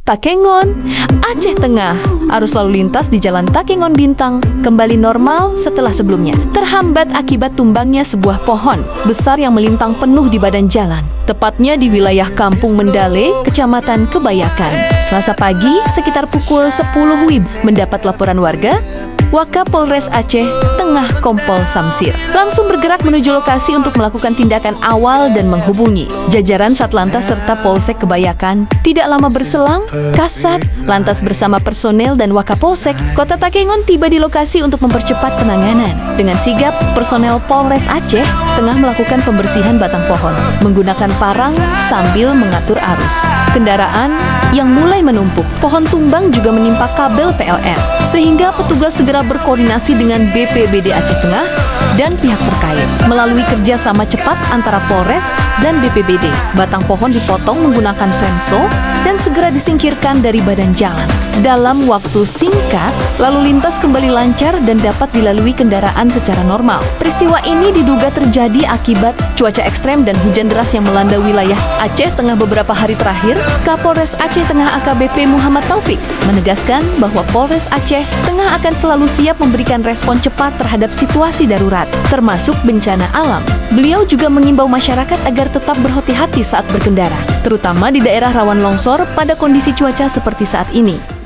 Takengon, Aceh Tengah. Arus lalu lintas di Jalan Takengon Bintang kembali normal setelah sebelumnya terhambat akibat tumbangnya sebuah pohon besar yang melintang penuh di badan jalan, tepatnya di wilayah Kampung Mendale, Kecamatan Kebayakan. Selasa pagi sekitar pukul 10 WIB mendapat laporan warga, Wakapolres Aceh Tengah Kompol Samsir langsung bergerak menuju lokasi untuk melakukan tindakan awal dan menghubungi jajaran Satlantas serta Polsek Kebayakan. Tidak lama berselang, Kasat lantas bersama personel dan Wakapolsek Kota Takengon tiba di lokasi untuk mempercepat penanganan. Dengan sigap, personel Polres Aceh Tengah melakukan pembersihan batang pohon menggunakan parang sambil mengatur arus kendaraan yang mulai menumpuk. Pohon tumbang juga menimpa kabel PLN, sehingga petugas segera berkoordinasi dengan BPBD Aceh Tengah dan pihak terkait. Melalui kerjasama cepat antara Polres dan BPBD, batang pohon dipotong menggunakan senso dan segera disingkirkan dari badan jalan. Dalam waktu singkat, lalu lintas kembali lancar dan dapat dilalui kendaraan secara normal. Peristiwa ini diduga terjadi akibat cuaca ekstrem dan hujan deras yang melanda wilayah Aceh Tengah beberapa hari terakhir. Kapolres Aceh Tengah AKBP Muhammad Taufik menegaskan bahwa Polres Aceh Tengah akan selalu siap memberikan respon cepat terhadap situasi darurat, termasuk bencana alam. Beliau juga mengimbau masyarakat agar tetap berhati-hati saat berkendara, terutama di daerah rawan longsor pada kondisi cuaca seperti saat ini.